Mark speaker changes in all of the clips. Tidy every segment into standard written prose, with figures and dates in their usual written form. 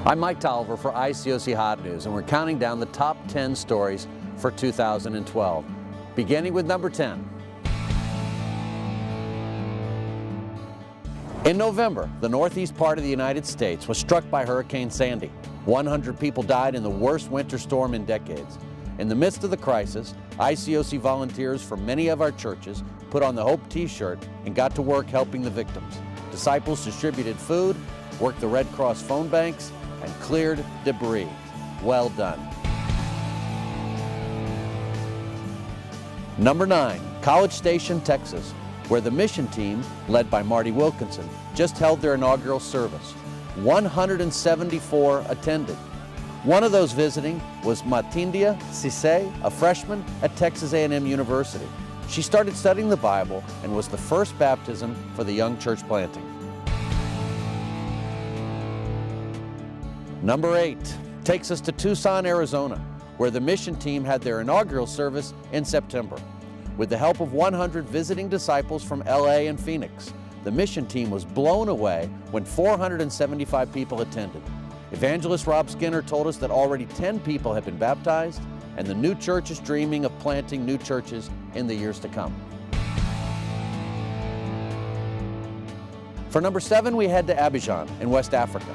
Speaker 1: I'm Mike Tolliver for ICOC Hot News, and we're counting down the top 10 stories for 2012, beginning with number 10. In November, the northeast part of the United States was struck by Hurricane Sandy. 100 people died in the worst winter storm in decades. In the midst of the crisis, ICOC volunteers from many of our churches put on the Hope T-shirt and got to work helping the victims. Disciples distributed food, worked the Red Cross phone banks, and cleared debris. Well done. Number 9, College Station, Texas, where the mission team, led by Marty Wilkinson, just held their inaugural service. 174 attended. One of those visiting was Matindia Cisse, a freshman at Texas A&M University. She started studying the Bible and was the first baptism for the young church planting. Number 8 takes us to Tucson, Arizona, where the mission team had their inaugural service in September. With the help of 100 visiting disciples from LA and Phoenix, the mission team was blown away when 475 people attended. Evangelist Rob Skinner told us that already 10 people have been baptized, and the new church is dreaming of planting new churches in the years to come. For number 7, we head to Abidjan in West Africa.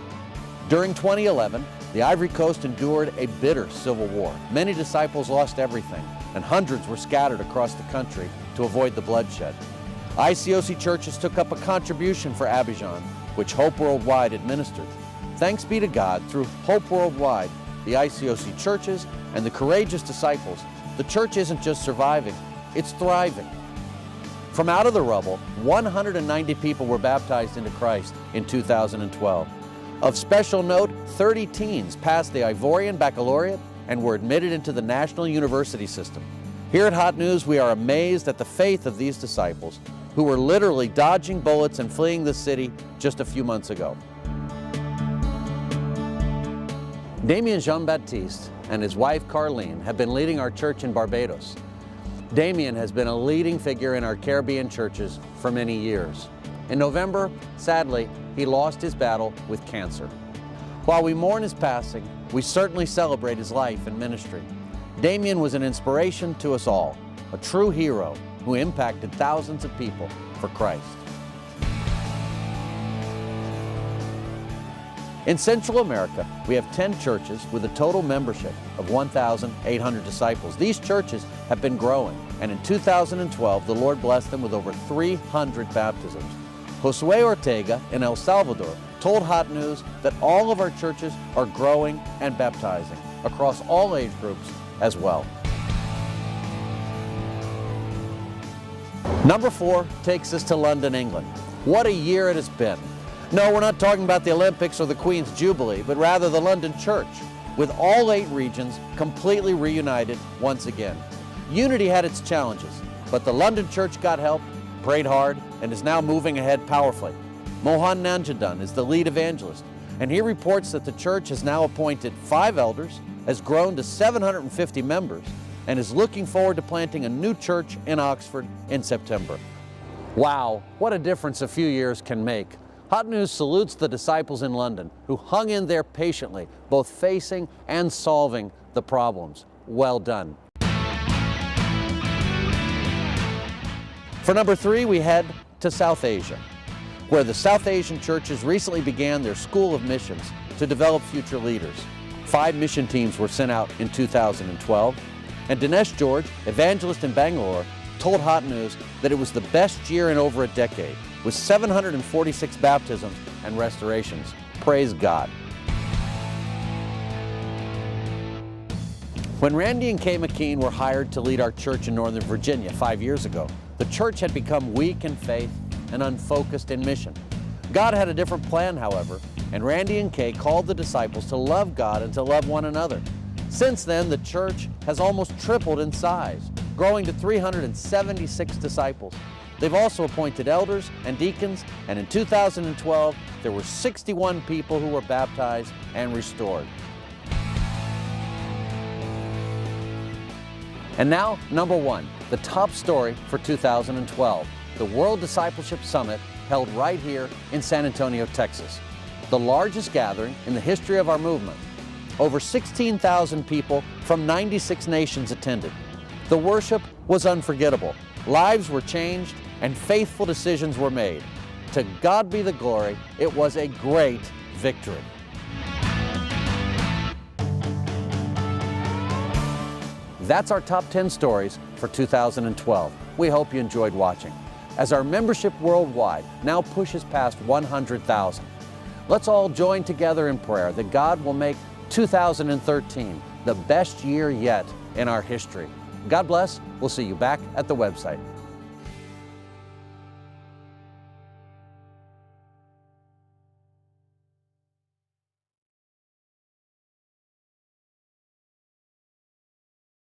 Speaker 1: During 2011, the Ivory Coast endured a bitter civil war. Many disciples lost everything, and hundreds were scattered across the country to avoid the bloodshed. ICOC churches took up a contribution for Abidjan, which Hope Worldwide administered. Thanks be to God, through Hope Worldwide, the ICOC churches, and the courageous disciples, the church isn't just surviving, it's thriving. From out of the rubble, 190 people were baptized into Christ in 2012. Of special note, 30 teens passed the Ivorian Baccalaureate and were admitted into the National University System. Here at Hot News, we are amazed at the faith of these disciples who were literally dodging bullets and fleeing the city just a few months ago. Damien Jean-Baptiste and his wife Carlene have been leading our church in Barbados. Damien has been a leading figure in our Caribbean churches for many years. In November, sadly, he lost his battle with cancer. While we mourn his passing, we certainly celebrate his life and ministry. Damien was an inspiration to us all, a true hero who impacted thousands of people for Christ. In Central America, we have 10 churches with a total membership of 1,800 disciples. These churches have been growing, and in 2012, the Lord blessed them with over 300 baptisms. Josue Ortega in El Salvador told Hot News that all of our churches are growing and baptizing across all age groups as well. Number 4 takes us to London, England. What a year it has been. No, we're not talking about the Olympics or the Queen's Jubilee, but rather the London Church, with all 8 regions completely reunited once again. Unity had its challenges, but the London Church got help, prayed hard, and is now moving ahead powerfully. Mohan Nanjadan is the lead evangelist, and he reports that the church has now appointed 5 elders, has grown to 750 members, and is looking forward to planting a new church in Oxford in September. Wow, what a difference a few years can make. Hot News salutes the disciples in London who hung in there patiently, both facing and solving the problems. Well done. For number 3, we head to South Asia, where the South Asian churches recently began their School of Missions to develop future leaders. 5 mission teams were sent out in 2012, and Dinesh George, evangelist in Bangalore, told Hot News that it was the best year in over a decade, with 746 baptisms and restorations. Praise God. When Randy and Kay McKean were hired to lead our church in Northern Virginia 5 years ago, the church had become weak in faith and unfocused in mission. God had a different plan, however, and Randy and Kay called the disciples to love God and to love one another. Since then, the church has almost tripled in size, growing to 376 disciples. They've also appointed elders and deacons, and in 2012, there were 61 people who were baptized and restored. And now, number 1, the top story for 2012, the World Discipleship Summit held right here in San Antonio, Texas. the largest gathering in the history of our movement. Over 16,000 people from 96 nations attended. The worship was unforgettable. Lives were changed and faithful decisions were made. To God be the glory, it was a great victory. That's our top 10 stories for 2012. We hope you enjoyed watching. As our membership worldwide now pushes past 100,000, let's all join together in prayer that God will make 2013 the best year yet in our history. God bless. We'll see you back at the website.